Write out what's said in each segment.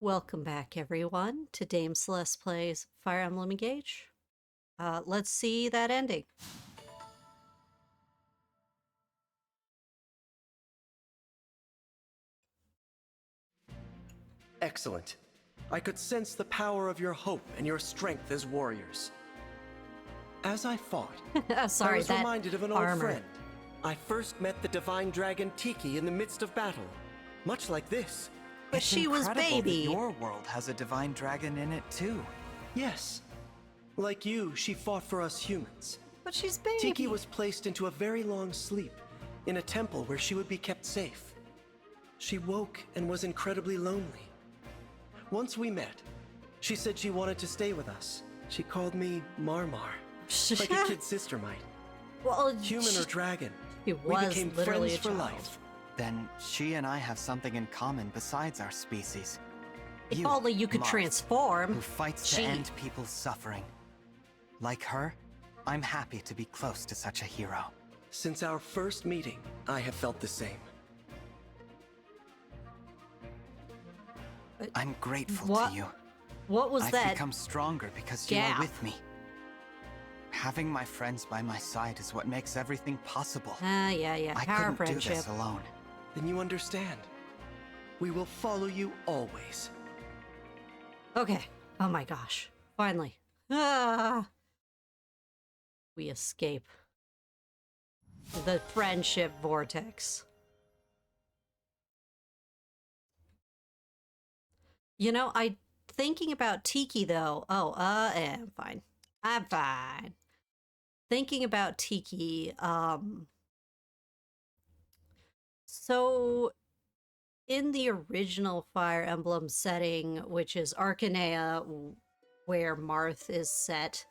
Welcome back, everyone, to Dameceles Plays Fire Emblem Engage. Let's see that ending. Excellent. I could sense the power of your hope and your strength as warriors. As I fought, Sorry, I was that reminded of an old armor. friend. I first met the divine dragon Tiki in the midst of battle, much like this. But It's she was incredible that baby. your world has a divine dragon in it too. Yes. Like you, she fought for us humans. But she's baby. Tiki was placed into a very long sleep, in a temple where she would be kept safe. She woke and was incredibly lonely. Once we met, she said she wanted to stay with us. She called me Marmar, like a kid sister might. Well, Human or dragon, she we was became literally friends a for child. life. Then she and I have something in common besides our species. If only you could Marth, transform. who fights She- to end people's suffering. Like her, I'm happy to be close to such a hero. Since our first meeting, I have felt the same. I'm grateful What to you. What was I've that? become stronger because you gap? are with me. Having my friends by my side is what makes everything possible. Yeah. I Power couldn't do friendship. this alone. Then you understand. We will follow you always. Okay. Oh my gosh. Finally. Ah. We escape the friendship vortex. You know, thinking about Tiki though. I'm fine. I'm fine. Thinking about Tiki, so in the original Fire Emblem setting, which is Arcanea, where Marth is set,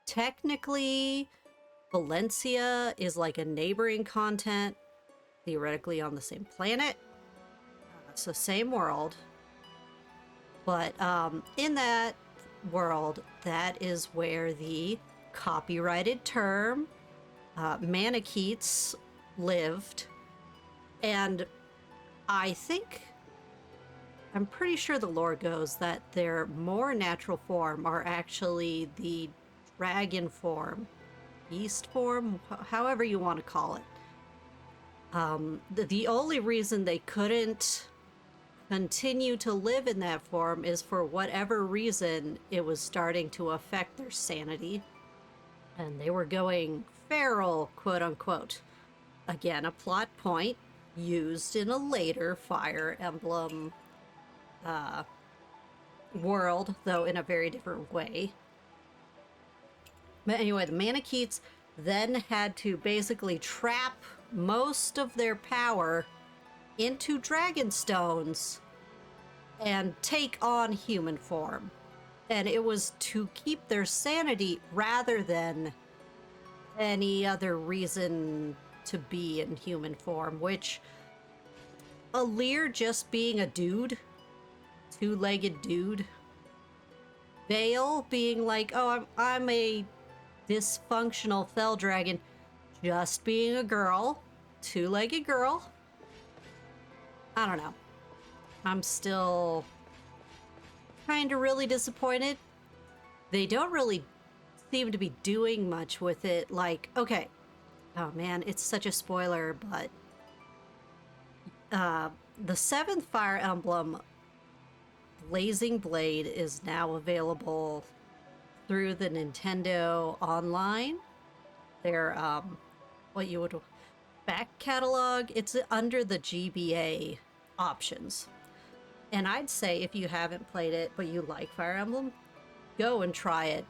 technically Valencia is like a neighboring continent, theoretically on the same planet. So same world. But in that world, that is where the copyrighted term Manicheets lived. And I'm pretty sure the lore goes that their more natural form are actually the dragon form, beast form, however you want to call it. The only reason they couldn't continue to live in that form is for whatever reason it was starting to affect their sanity. And they were going feral, quote unquote. Again, a plot point used in a later Fire Emblem world, though in a very different way. But anyway, the Manicheets then had to basically trap most of their power into dragon stones and take on human form. And it was to keep their sanity rather than any other reason to be in human form, which Alir just being a dude, two-legged dude, Vale being like, oh, I'm a dysfunctional fell dragon, just being a girl, two-legged girl. I don't know. I'm still kind of really disappointed. They don't really seem to be doing much with it. Like, okay, oh man, it's such a spoiler, but the 7th Fire Emblem, Blazing Blade, is now available through the Nintendo Online. Their what you would back catalog. It's under the GBA options. And I'd say if you haven't played it but you like Fire Emblem, go and try it.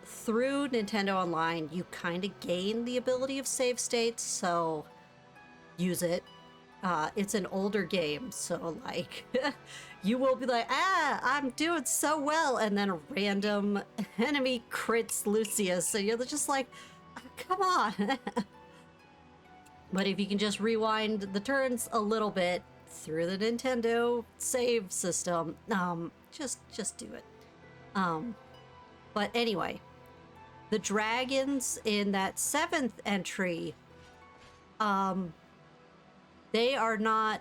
Through Nintendo Online, you kind of gain the ability of save states, so use it. It's an older game, so like you will be like, I'm doing so well, and then a random enemy crits Lucius, so you're just like, come on. But if you can just rewind the turns a little bit through the Nintendo save system, just do it. But anyway, the dragons in that 7th entry, they are not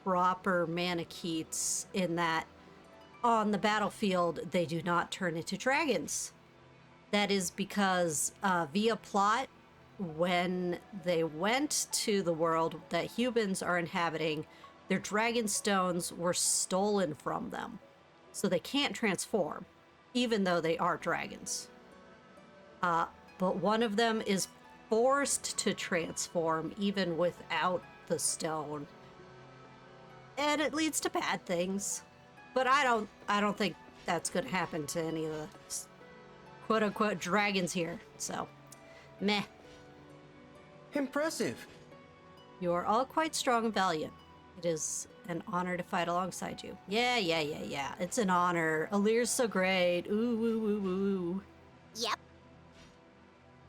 proper Manicheets in that on the battlefield, they do not turn into dragons. That is because via plot, when they went to the world that humans are inhabiting, their dragon stones were stolen from them. So they can't transform, even though they are dragons. But one of them is forced to transform even without the stone. And it leads to bad things. But I don't think that's going to happen to any of the quote-unquote dragons here. So, meh. Impressive. You are all quite strong and valiant. It is an honor to fight alongside you. Yeah. It's an honor. Alir's so great. Ooh. Yep.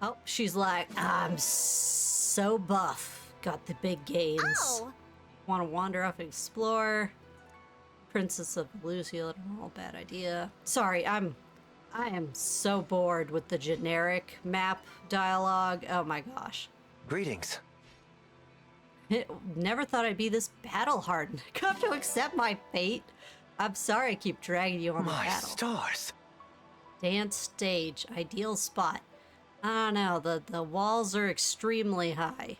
Oh, she's like, I'm so buff. Got the big gains. Oh. Want to wander off and explore. Princess of Lucio, all bad idea. Sorry, I am so bored with the generic map dialogue. Oh my gosh. Greetings. Never thought I'd be this battle hardened. Come to accept my fate. I'm sorry I keep dragging you on the My battle. stars. Dance stage, ideal spot. I don't know, the walls are extremely high.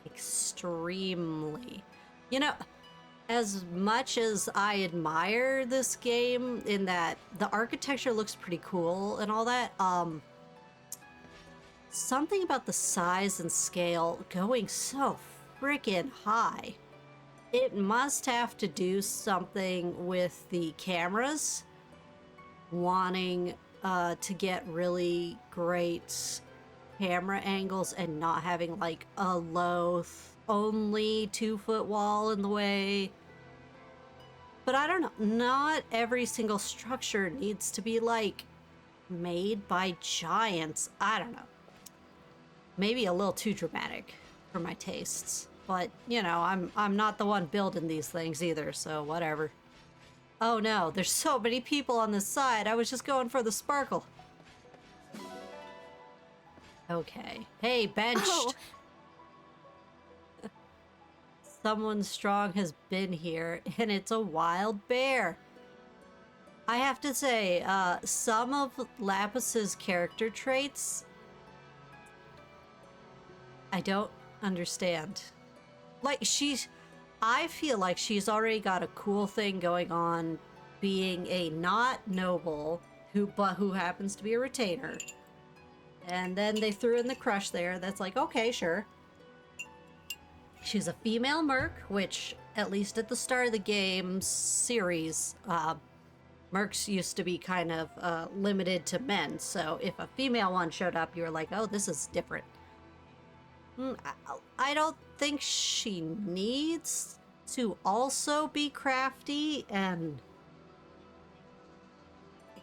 Extremely. You know, as much as I admire this game in that the architecture looks pretty cool and all that, something about the size and scale going so freaking high. It must have to do something with the cameras wanting to get really great camera angles and not having like a low only 2-foot wall in the way. But I don't know, not every single structure needs to be like made by giants. I don't know. Maybe a little too dramatic for my tastes. But, you know, I'm not the one building these things either, so whatever. Oh no, there's so many people on this side. I was just going for the sparkle. Okay. Hey, benched. Oh. Someone strong has been here, and it's a wild bear. I have to say, some of Lapis's character traits, I don't understand. Like, I feel like she's already got a cool thing going on being a not noble, who happens to be a retainer. And then they threw in the crush there. That's like, okay, sure. She's a female merc, which, at least at the start of the game series, mercs used to be kind of limited to men. So if a female one showed up, you were like, oh, this is different. I don't think she needs to also be crafty and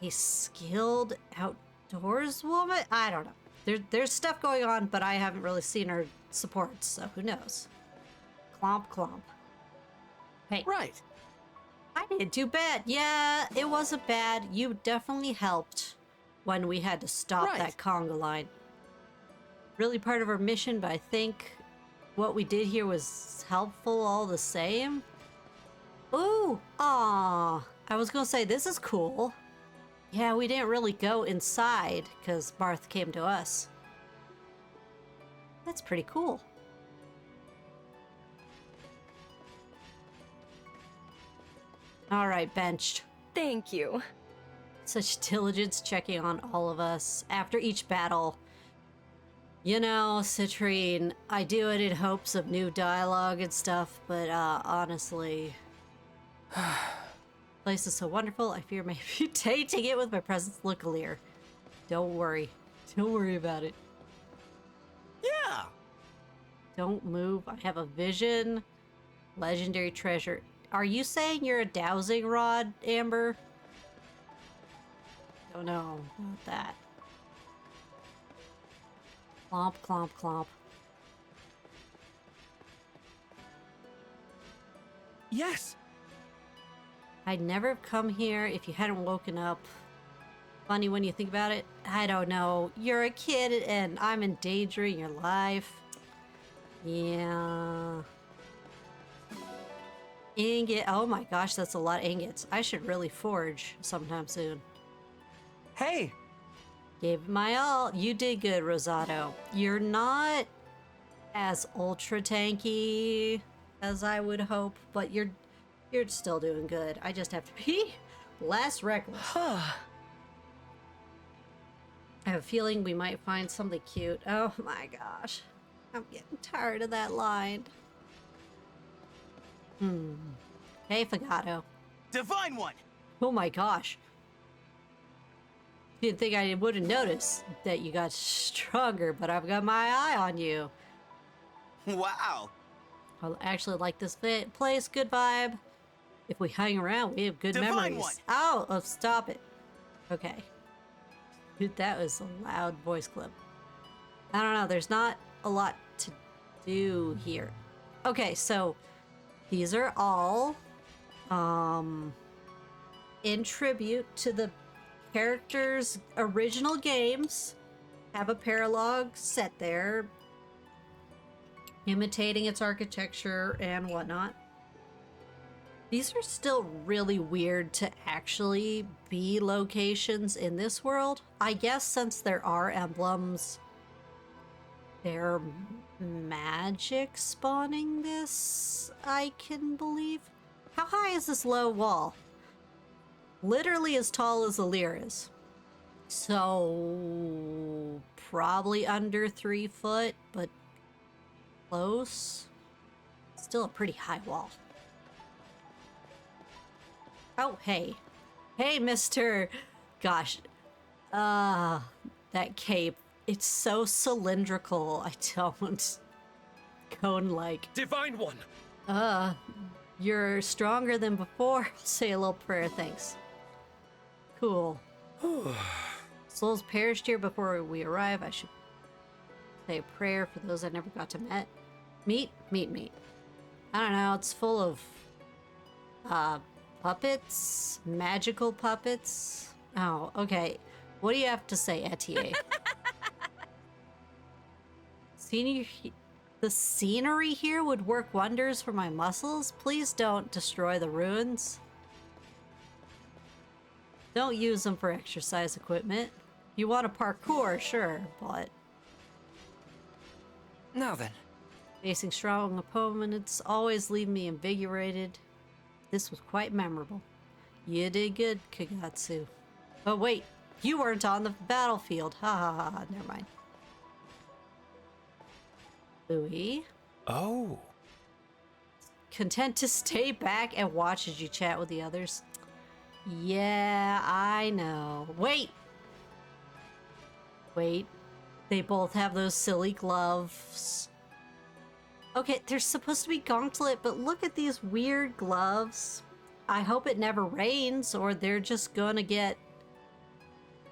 a skilled outdoors woman. I don't know. There's stuff going on, but I haven't really seen her support, so who knows? Clomp, clomp. Hey. Right. I didn't do bad. Yeah, it wasn't bad. You definitely helped when we had to stop that conga line. Really part of our mission, but I think what we did here was helpful all the same. Ooh, aw. I was gonna say, this is cool. Yeah, we didn't really go inside because Marth came to us. That's pretty cool. All right, benched. Thank you. Such diligence checking on all of us after each battle. You know, Citrine, I do it in hopes of new dialogue and stuff, but honestly, place is so wonderful, I fear maybe tainting it with my presence. Look, Alir. Don't worry. Don't worry about it. Yeah. Don't move. I have a vision. Legendary treasure. Are you saying you're a dowsing rod, Amber? Don't know about that. Clomp, clomp, clomp. Yes. I'd never have come here if you hadn't woken up. Funny when you think about it. I don't know. You're a kid and I'm endangering your life. Yeah. Ingot. Oh my gosh, that's a lot of ingots. I should really forge sometime soon. Hey! Gave it my all. You did good, Rosato. You're not as ultra tanky as I would hope, but you're still doing good. I just have to be less reckless. I have a feeling we might find something cute. Oh my gosh. I'm getting tired of that line. Hey, Fagato. Divine One! Oh my gosh. Didn't think I would have noticed that you got stronger, but I've got my eye on you. Wow! I actually like this place. Good vibe. If we hang around, we have good Divine memories. One. Oh, stop it. Okay. Dude, that was a loud voice clip. I don't know. There's not a lot to do here. Okay, so these are all in tribute to the characters' original games. Have a paralogue set there, imitating its architecture and whatnot. These are still really weird to actually be locations in this world. I guess since there are emblems, they're magic spawning this, I can believe. How high is this low wall? Literally as tall as the Lear is. So probably under 3 foot, but close. Still a pretty high wall. Oh, hey. Hey, mister. Gosh. That cape. It's so cylindrical. I don't. Cone-like. Divine One! You're stronger than before. Say a little prayer, thanks. Cool. Souls perished here before we arrive. I should say a prayer for those I never got to meet. I don't know, it's full of puppets, magical puppets. Oh, okay. What do you have to say, Etier? The scenery here would work wonders for my muscles. Please don't destroy the ruins. Don't use them for exercise equipment. You want to parkour, sure, but Now then. facing strong opponents always leave me invigorated. This was quite memorable. You did good, Kagatsu. Oh wait, you weren't on the battlefield. Ha ha ha, never mind. Louis? Oh. Content to stay back and watch as you chat with the others? Yeah, I know. Wait! They both have those silly gloves. Okay, they're supposed to be gauntlet, but look at these weird gloves. I hope it never rains, or they're just gonna get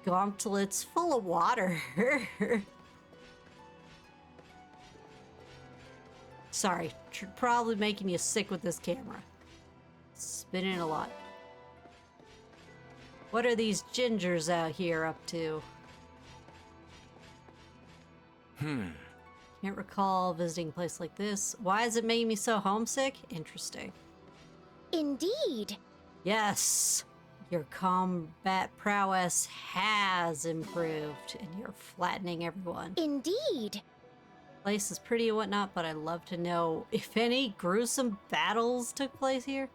gauntlets full of water. Sorry, probably making you sick with this camera. Spinning a lot. What are these gingers out here up to? Can't recall visiting a place like this. Why is it making me so homesick? Interesting. Indeed. Yes, your combat prowess has improved, and you're flattening everyone. Indeed. Place is pretty and whatnot, but I'd love to know if any gruesome battles took place here.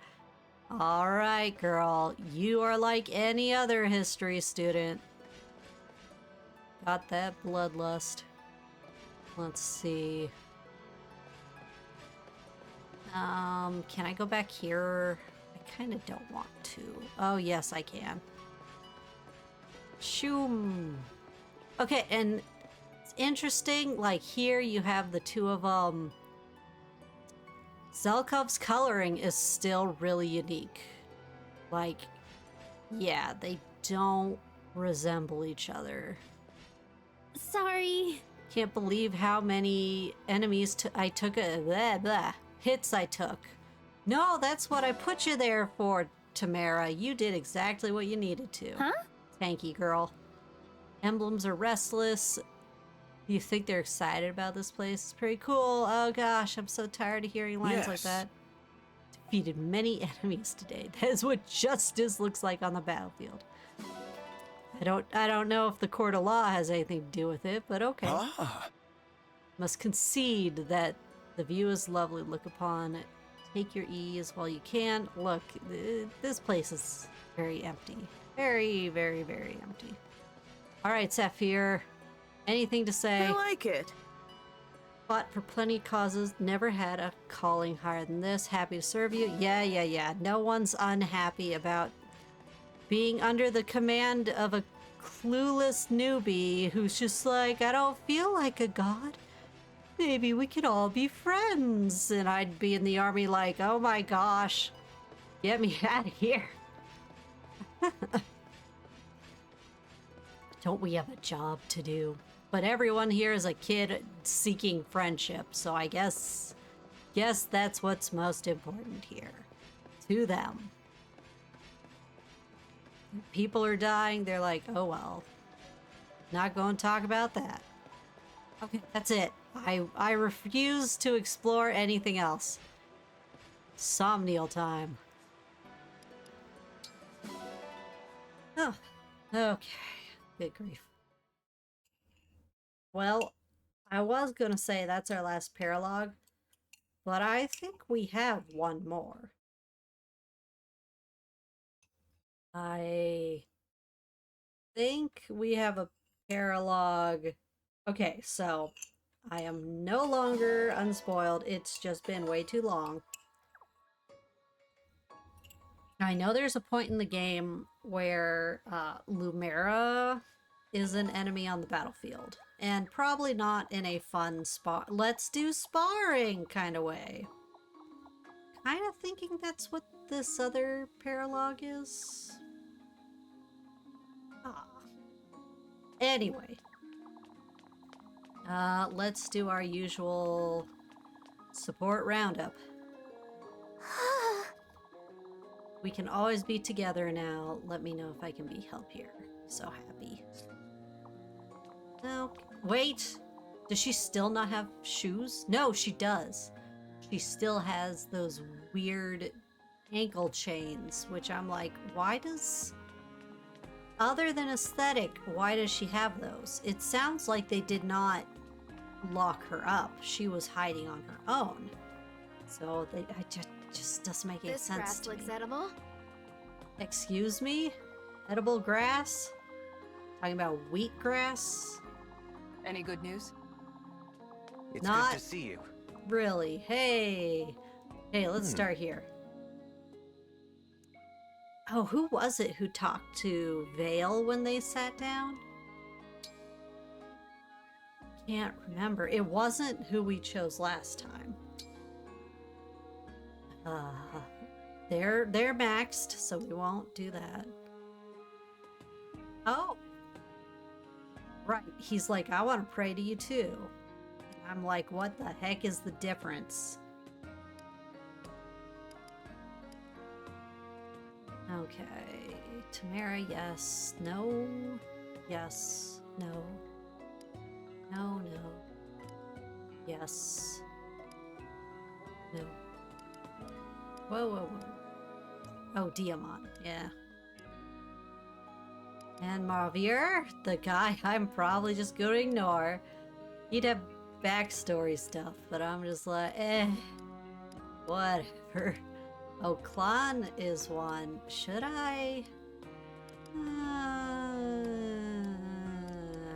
All right, girl, you are like any other history student. Got that bloodlust. Let's see. Can I go back here? I kind of don't want to. Oh, yes, I can. Shoom. Okay, and it's interesting, like here you have the two of them. Zelkov's coloring is still really unique. Like, yeah, they don't resemble each other. Sorry. Can't believe how many enemies I took. Hits I took. No, that's what I put you there for, Tamara. You did exactly what you needed to. Huh? Tanky girl. Emblems are restless. You think they're excited about this place? It's pretty cool. Oh gosh, I'm so tired of hearing lines like Yes. that. defeated many enemies today. That is what justice looks like on the battlefield. I don't know if the court of law has anything to do with it, but okay. Ah, Must concede that the view is lovely. Look upon it. Take your ease while you can. Look, this place is very empty. Very, very, very empty. All right, Sapphire. Anything to say? I like it. Fought for plenty of causes. Never had a calling higher than this. Happy to serve you. Yeah. No one's unhappy about being under the command of a clueless newbie who's just like, I don't feel like a god. Maybe we could all be friends. And I'd be in the army like, oh my gosh, get me out of here. Don't we have a job to do? But everyone here is a kid seeking friendship, so I guess that's what's most important here. To them. People are dying, they're like, oh well. Not going to talk about that. Okay, that's it. I refuse to explore anything else. Somniel time. Oh, okay. Good grief. Well, I was going to say that's our last paralogue, but I think we have one more. I think we have a paralogue. Okay, so I am no longer unspoiled. It's just been way too long. I know there's a point in the game where Lumera is an enemy on the battlefield. And probably not in a fun let's do sparring kind of way. Kind of thinking that's what this other paralogue is. Anyway. Let's do our usual support roundup. We can always be together now. Let me know if I can be help here. So happy. No, wait. Does she still not have shoes? No, she does. She still has those weird ankle chains, which I'm like, why does... Other than aesthetic, why does she have those? It sounds like they did not lock her up. She was hiding on her own. So it just doesn't make any sense to me. This grass looks edible. Excuse me? Edible grass? Talking about wheatgrass? Any good news? it's Not- good to see you. Really? Hey, let's start here. Oh, who was it who talked to Vale when they sat down? Can't remember. It wasn't who we chose last time. They're maxed, so we won't do that. Oh. Right. He's like, I want to pray to you too. And I'm like, what the heck is the difference? Okay. Tamara, yes. No. Yes. No. No, no. Yes. No. Whoa. Oh, Diamant. Yeah. And Marvier, the guy I'm probably just going to ignore. He'd have backstory stuff, but I'm just like, whatever. Oh, Clan is one. Should I? I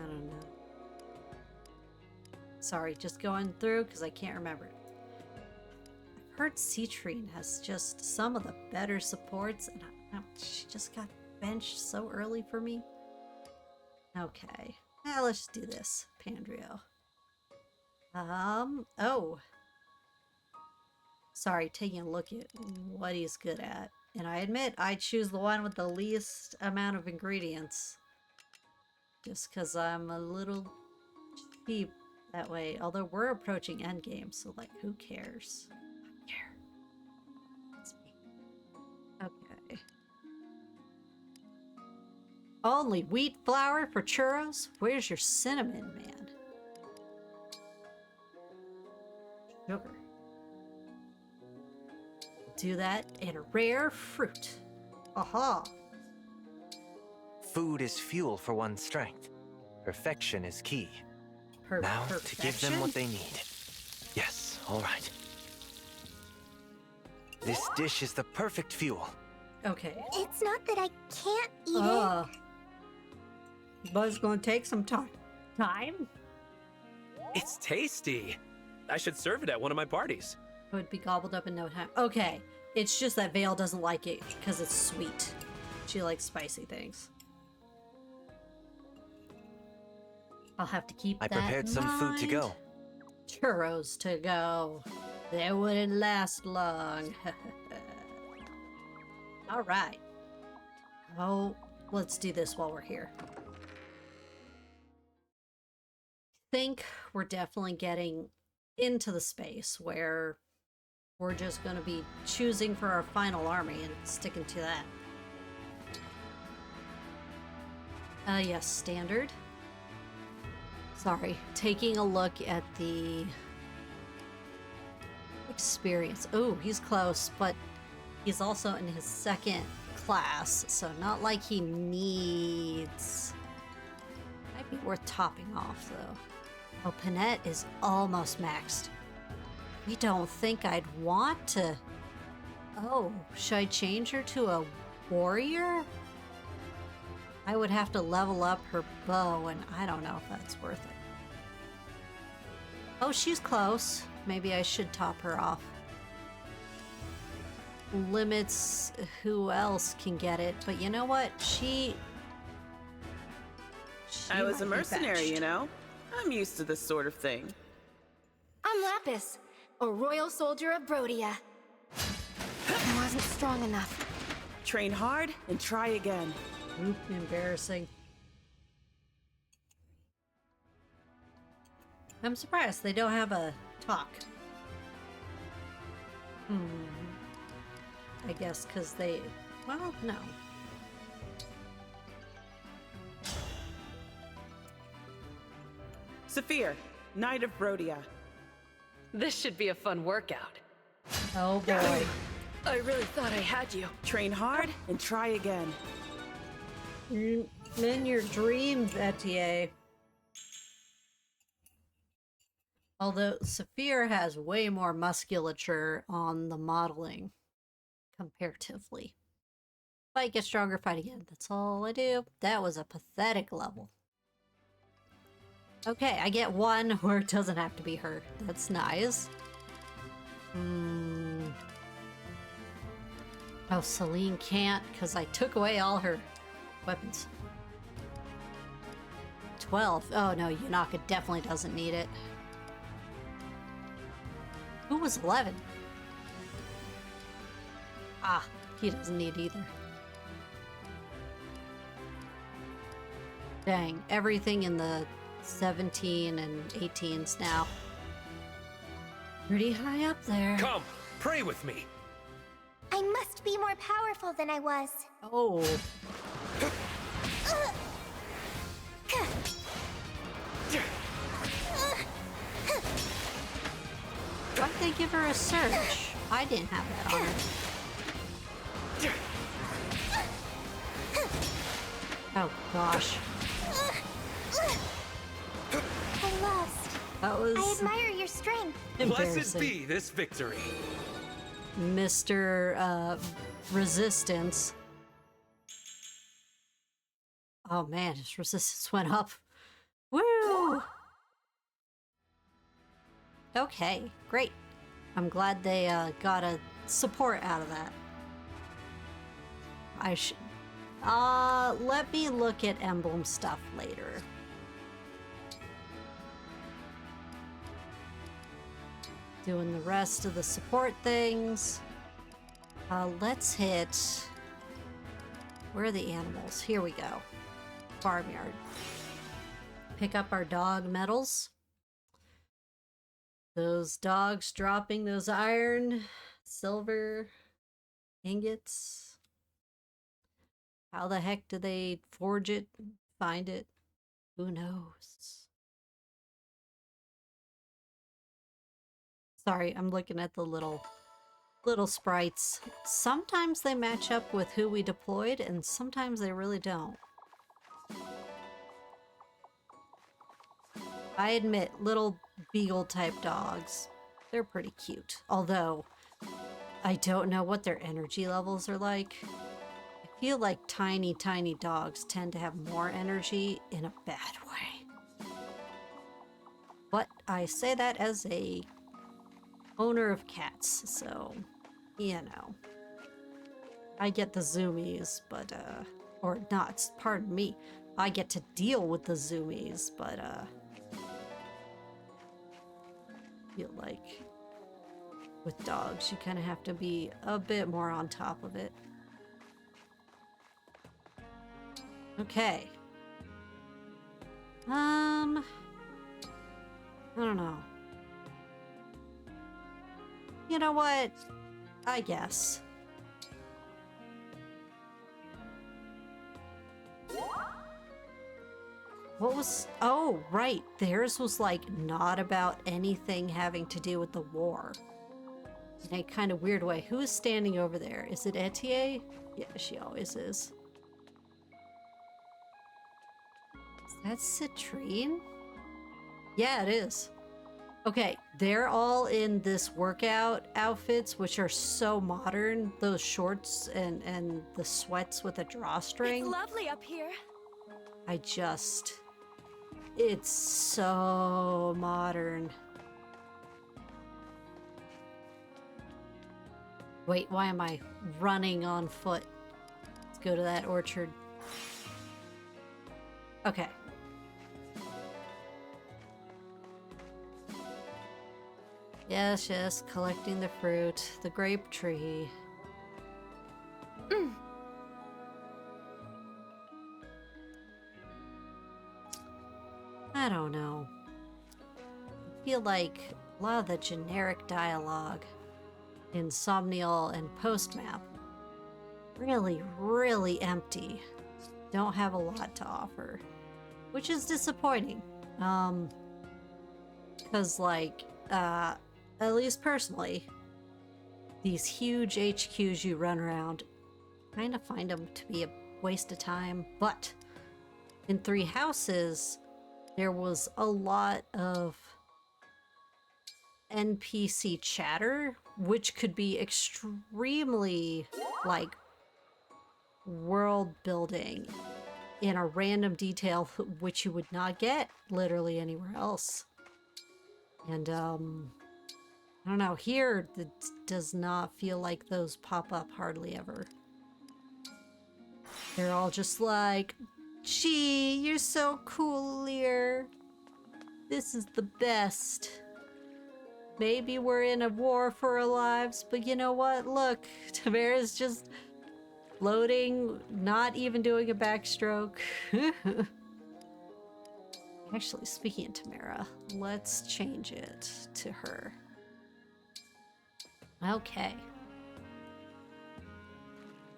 don't know. Sorry, just going through because I can't remember it. I've heard Citrine has just some of the better supports, and she just got benched so early for me. Okay. Now let's just do this. Pandrio. Oh. Sorry, taking a look at what he's good at. And I admit, I choose the one with the least amount of ingredients. Just because I'm a little cheap that way. Although we're approaching endgame, so like, who cares? I don't care. It's me. Okay. Only wheat flour for churros? Where's your cinnamon, man? Sugar. do that. And a rare fruit. Aha. Food is fuel for one's strength. Perfection is key. Now to give them what they need. Yes, all right. This dish is the perfect fuel. Okay. It's not that I can't eat it. But it's gonna take some time. It's tasty. I should serve it at one of my parties. It would be gobbled up in no time. Okay. It's just that Vale doesn't like it because it's sweet. She likes spicy things. I'll have to keep that I prepared in some food to mind. go. Churros to go. They wouldn't last long. All right. Oh, let's do this while we're here. Think we're definitely getting into the space where we're just going to be choosing for our final army and sticking to that. Yes, standard. Sorry, taking a look at the experience. Oh, he's close, but he's also in his second class, so not like he needs... Might be worth topping off, though. Oh, Panette is almost maxed. We don't think I'd want to... Oh, should I change her to a warrior? I would have to level up her bow, and I don't know if that's worth it. Oh, she's close. Maybe I should top her off. Limits who else can get it, but you know what? She I was a might be mercenary, fetched. you know? I'm used to this sort of thing. I'm Lapis, a royal soldier of Brodia. I wasn't strong enough. Train hard and try again. Oop, embarrassing. I'm surprised they don't have a talk. I guess because they... Well, no. Saphir, Knight of Brodia. This should be a fun workout. Oh boy. I really thought I had you. Train hard and try again. In your dream, Vetier. Although Saphir has way more musculature on the modeling, comparatively. Fight, get stronger, fight again. That's all I do. That was a pathetic level. Okay, I get one where it doesn't have to be her. That's nice. Oh, Celine can't because I took away all her weapons. 12. Oh no, Yunaka definitely doesn't need it. Who was 11? Ah, he doesn't need either. Dang, everything in the 17 and 18s now. Pretty high up there. Come, pray with me. I must be more powerful than I was. Oh. Why'd they give her a surge? I didn't have that on her. Oh gosh. I lost. That was I admire your strength. Blessed embarrassing. be this victory. Mr. Resistance. Oh man, his resistance went up. Woo! Okay, great. I'm glad they got a support out of that. I should... let me look at emblem stuff later. Doing the rest of the support things. Let's hit... Where are the animals? Here we go. Farmyard. Pick up our dog medals. Those dogs dropping those iron, silver ingots. How the heck do they forge it? Find it? Who knows? Sorry, I'm looking at the little little sprites. Sometimes they match up with who we deployed, and sometimes they really don't. I admit, little beagle-type dogs, they're pretty cute. Although, I don't know what their energy levels are like. I feel like tiny, tiny dogs tend to have more energy in a bad way. But I say that as a owner of cats, so, you know. I get the zoomies, but, or not, pardon me. I get to deal with the zoomies, but, I feel like with dogs, you kind of have to be a bit more on top of it. Okay. I don't know. You know what? I guess. What was... Oh, right. Theirs was, like, not about anything having to do with the war. In a kind of weird way. Who is standing over there? Is it Etienne? Yeah, she always is. Is that Citrine? Yeah, it is. Okay, they're all in this workout outfits, which are so modern. Those shorts and the sweats with a drawstring. It's lovely up here. It's so modern. Wait, why am I running on foot? Let's go to that orchard. Okay. Yes, collecting the fruit. The grape tree. I don't know. I feel like a lot of the generic dialogue in Somniel and Postmap really, really empty. Don't have a lot to offer. Which is disappointing. Because, like, at least personally, these huge HQs you run around, kind of find them to be a waste of time. But in Three Houses, there was a lot of NPC chatter, which could be extremely, like, world building in a random detail which you would not get literally anywhere else. And, I don't know, here it does not feel like those pop up hardly ever. They're all just like, gee, you're so cool, Lear. This is the best. Maybe we're in a war for our lives, but you know what? Look, Tamara's just floating, not even doing a backstroke. Actually, speaking of Tamara, let's change it to her. Okay.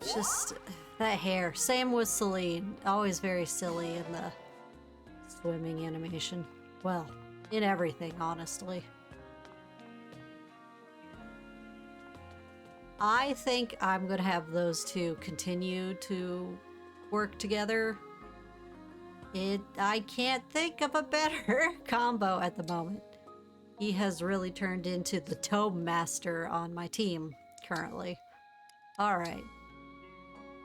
Just that hair. Same with Celine. Always very silly in the swimming animation. Well, in everything, honestly. I think I'm gonna have those two continue to work together. I can't think of a better combo at the moment. He has really turned into the tome master on my team currently. All right.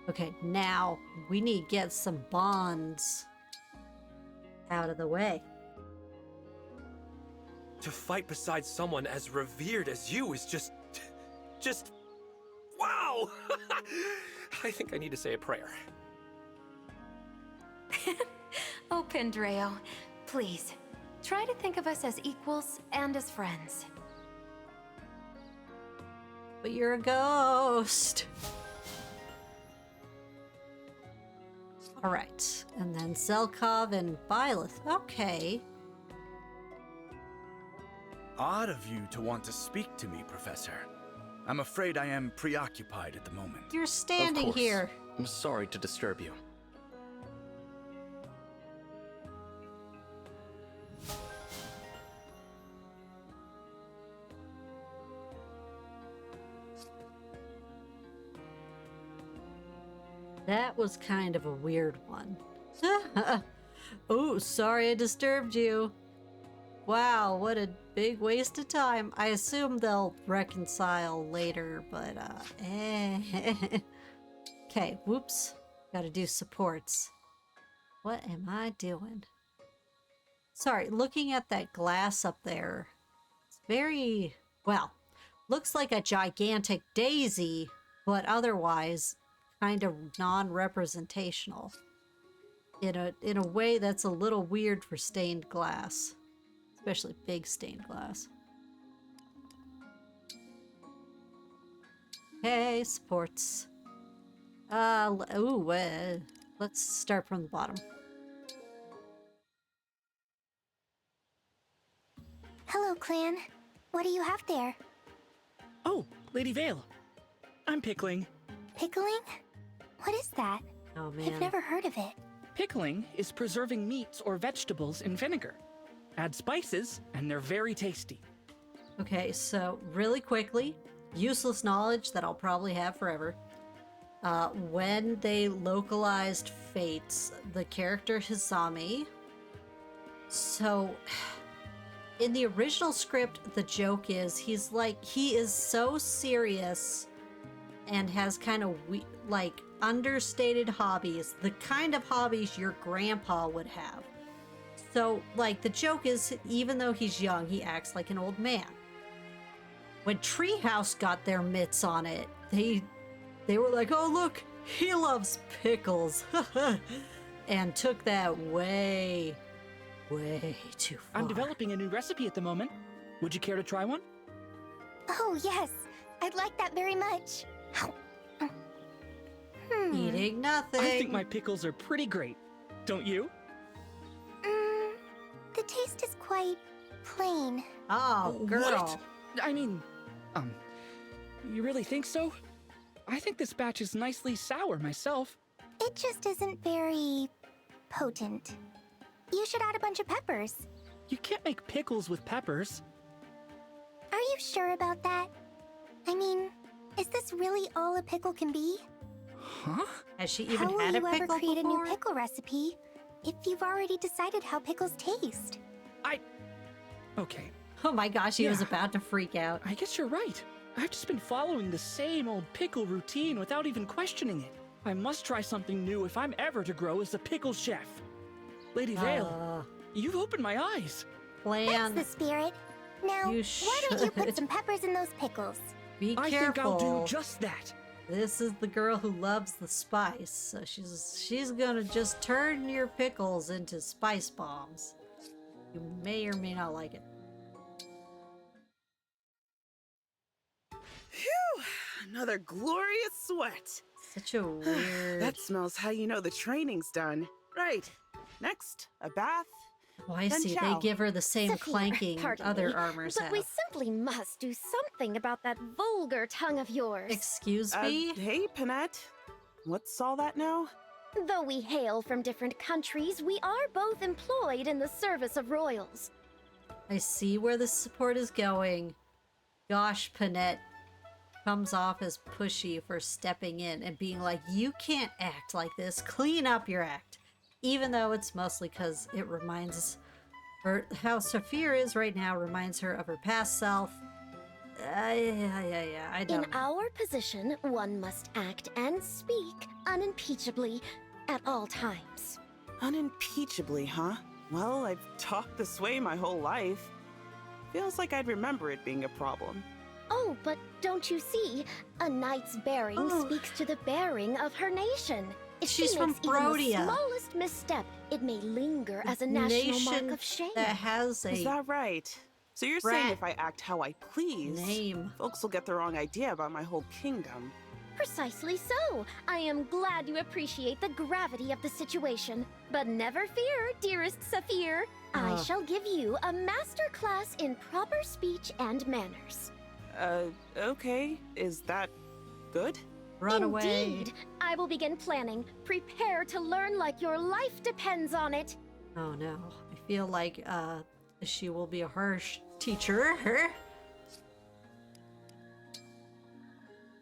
Okay, now we need to get some bonds out of the way. To fight beside someone as revered as you is just wow! I think I need to say a prayer. Oh, Pendreo, please, try to think of us as equals and as friends. But you're a ghost. All right, and then Zelkov and Byleth. Okay. Odd of you to want to speak to me, Professor. I'm afraid I am preoccupied at the moment. You're standing here. I'm sorry to disturb you. was kind of a weird one. Oh, sorry I disturbed you. Wow, what a big waste of time. I assume they'll reconcile later, but Okay, whoops. Gotta do supports. What am I doing? Sorry, looking at that glass up there. It's very, well, looks like a gigantic daisy, but otherwise kind of non-representational. In a way that's a little weird for stained glass. Especially big stained glass. Okay, sports. Let's start from the bottom. Hello, Clan. What do you have there? Oh, Lady Vale. I'm pickling. Pickling? What is that? Oh, man. I've never heard of it. Pickling is preserving meats or vegetables in vinegar. Add spices, and they're very tasty. Okay, so really quickly, useless knowledge that I'll probably have forever. When they localized Fates, the character Hizami. So, in the original script, the joke is he is so serious and has kind of understated hobbies, the kind of hobbies your grandpa would have. So, the joke is, even though he's young, he acts like an old man. When Treehouse got their mitts on it, they were like, oh, look, he loves pickles. And took that way too far. I'm developing a new recipe at the moment. Would you care to try one? Oh, yes. I'd like that very much. Eating nothing. I think my pickles are pretty great. Don't you? The taste is quite plain. Oh, girl. What? I mean, you really think so? I think this batch is nicely sour myself. It just isn't very potent. You should add a bunch of peppers. You can't make pickles with peppers. Are you sure about that? I mean, is this really all a pickle can be? Huh? Has she even had a pickle before? How will you ever create a new pickle recipe if you've already decided how pickles taste? Okay. Oh my gosh, he was about to freak out. I guess you're right. I've just been following the same old pickle routine without even questioning it. I must try something new if I'm ever to grow as a pickle chef. Lady Vale, you've opened my eyes. That's the spirit. Now, why don't you put some peppers in those pickles? Be careful. I think I'll do just that. This is the girl who loves the spice, so she's gonna just turn your pickles into spice bombs. You may or may not like it. Phew! Another glorious sweat. Such a weird... That smells how you know the training's done. Right. Next, a bath. Oh, I see. Chow. They give her the same Sophia, clanking other armors but have. we simply must do something about that vulgar tongue of yours. Excuse me? Hey, Panette. What's all that now? Though we hail from different countries, we are both employed in the service of royals. I see where the support is going. Gosh, Panette comes off as pushy for stepping in and being like, you can't act like this. Clean up your act. Even though it's mostly because it reminds her how Sophia is right now, reminds her of her past self. I don't In our position, one must act and speak unimpeachably at all times. Unimpeachably, huh? Well, I've talked this way my whole life. Feels like I'd remember it being a problem. Oh, but don't you see? A knight's bearing speaks to the bearing of her nation. If She's she from makes even Brodia. the smallest misstep, it may linger as a national mark of shame. That has a Is that right? So you're saying if I act how I please, folks will get the wrong idea about my whole kingdom. Precisely so. I am glad you appreciate the gravity of the situation. But never fear, dearest Saphir. I shall give you a master class in proper speech and manners. Okay. Is that good? Run away. Indeed. I will begin planning. Prepare to learn like your life depends on it. Oh no. I feel like she will be a harsh teacher.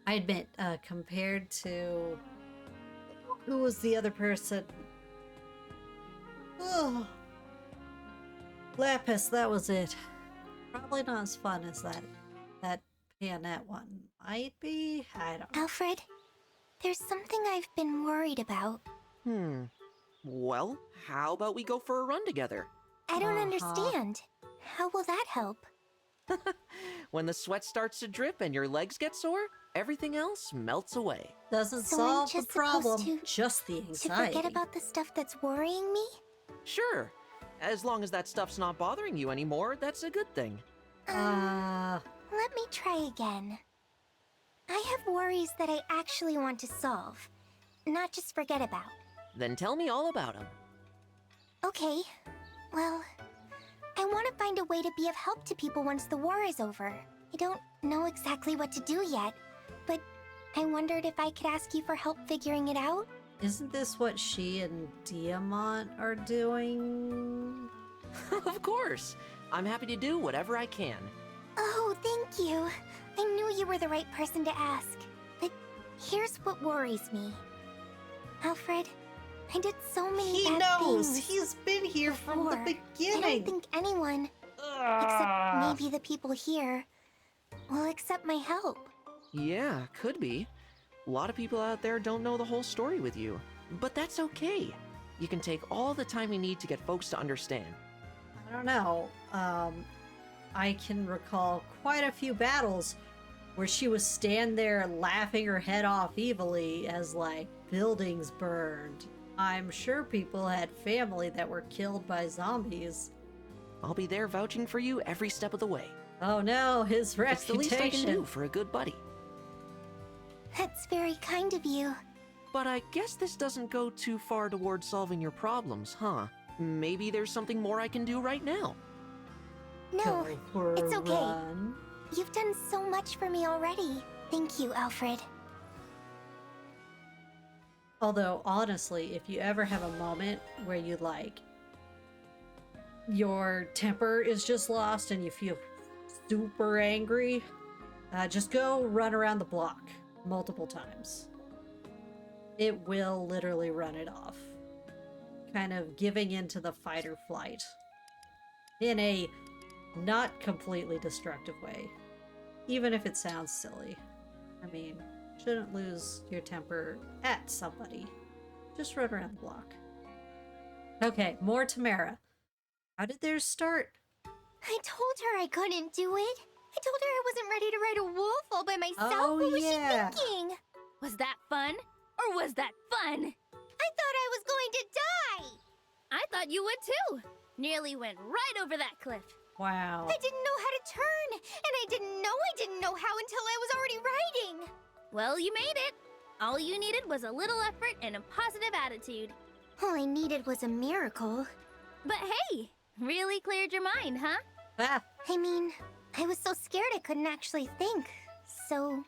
I admit, compared to Who was the other person? Oh. Lapis, that was it. Probably not as fun as that Panette one. Might be? I don't know. Alfred, there's something I've been worried about. Well, how about we go for a run together? I don't understand. How will that help? When the sweat starts to drip and your legs get sore, everything else melts away. Doesn't So solve I'm the just supposed problem, just the To anxiety. forget about the stuff that's worrying me? Sure. As long as that stuff's not bothering you anymore, that's a good thing. Let me try again. I have worries that I actually want to solve, not just forget about. Then tell me all about them. Okay, well, I want to find a way to be of help to people once the war is over. I don't know exactly what to do yet, but I wondered if I could ask you for help figuring it out. Isn't this what she and Diamant are doing? Of course. I'm happy to do whatever I can. Oh, thank you. I knew you were the right person to ask. But here's what worries me. Alfred, I did so many He bad knows! things He's been here from the before. I beginning! don't think anyone, except maybe the people here, will accept my help. Yeah, could be. A lot of people out there don't know the whole story with you. But that's okay. You can take all the time you need to get folks to understand. I don't know. I can recall quite a few battles where she would stand there laughing her head off evilly as, like, buildings burned. I'm sure people had family that were killed by zombies. I'll be there vouching for you every step of the way. Oh no, his It's the least I reputation. can do for a good buddy. That's very kind of you. But I guess this doesn't go too far towards solving your problems, huh? Maybe there's something more I can do right now. No, Go for it's a okay. run. You've done so much for me already. Thank you, Alfred. Although, honestly, if you ever have a moment where you, like, your temper is just lost and you feel super angry, just go run around the block multiple times. It will literally run it off. Kind of giving into the fight or flight. In a not completely destructive way. Even if it sounds silly. I mean, shouldn't lose your temper at somebody. Just run around the block. Okay, more Tamara. How did theirs start? I told her I couldn't do it. I told her I wasn't ready to ride a wolf all by myself. Oh, what was yeah. she thinking? Was that fun? Or was that fun? I thought I was going to die. I thought you would too. Nearly went right over that cliff. Wow. I didn't know how to turn, and I didn't know how until I was already riding. Well, you made it. All you needed was a little effort and a positive attitude. All I needed was a miracle. But hey, really cleared your mind, huh? Ah, I mean, I was so scared I couldn't actually think. So,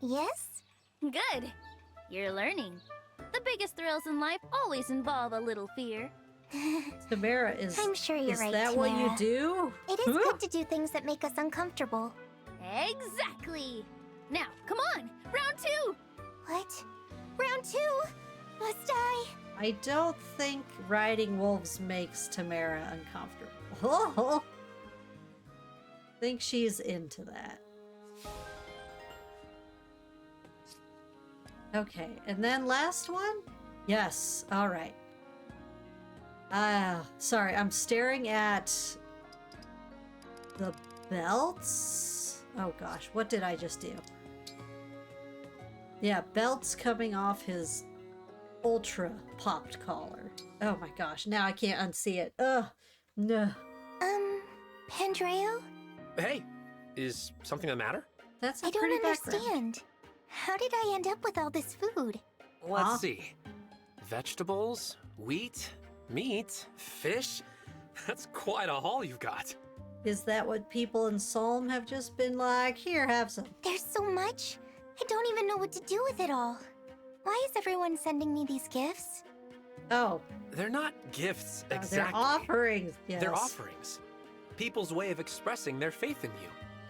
yes? Good. You're learning. The biggest thrills in life always involve a little fear. Tamara, is I'm sure you're is right, that what you Tamara. do? It is good to do things that make us uncomfortable. Exactly. Now, come on, round 2. What? Round 2? Must I? I don't think riding wolves makes Tamara uncomfortable. Think she's into that. Okay, and then last one? Yes, alright. Sorry, I'm staring at the belts? Oh gosh, what did I just do? Yeah, belts coming off his ultra popped collar. Oh my gosh, now I can't unsee it. Ugh, no. Pandreo? Hey, is something the matter? That's a I don't pretty background. understand. How did I end up with all this food? Let's see. Vegetables, wheat, meat, fish. That's quite a haul you've got. Is that what people in Solm have just been like, here, have some? There's so much. I don't even know what to do with it all. Why is everyone sending me these gifts? Oh. They're not gifts, exactly. They're offerings, yes. They're offerings. People's way of expressing their faith in you.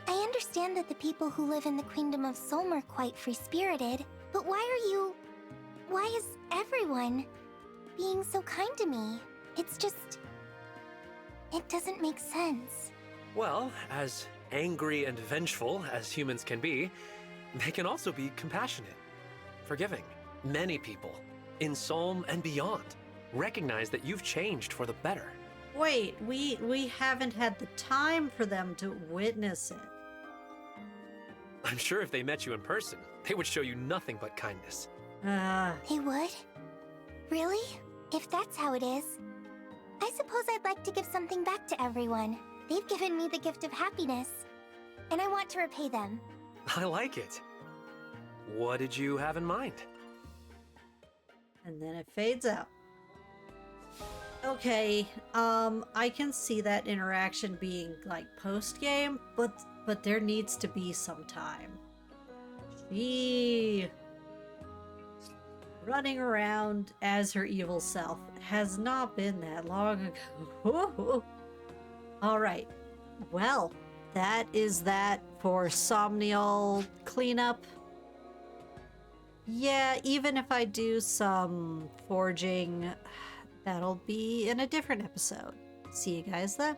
I understand that the people who live in the Queendom of Solm are quite free-spirited, but why is everyone being so kind to me. It's just... it doesn't make sense. Well, as angry and vengeful as humans can be, they can also be compassionate, forgiving. Many people, in Solm and beyond, recognize that you've changed for the better. Wait, we haven't had the time for them to witness it. I'm sure if they met you in person, they would show you nothing but kindness. They would? Really? If that's how it is, I suppose I'd like to give something back to everyone. They've given me the gift of happiness, and I want to repay them. I like it. What did you have in mind? And then it fades out. Okay, I can see that interaction being like post-game, but there needs to be some time. She running around as her evil self has not been that long ago. Alright, well, that is that for Somniel cleanup. Yeah, even if I do some forging, that'll be in a different episode. See you guys then.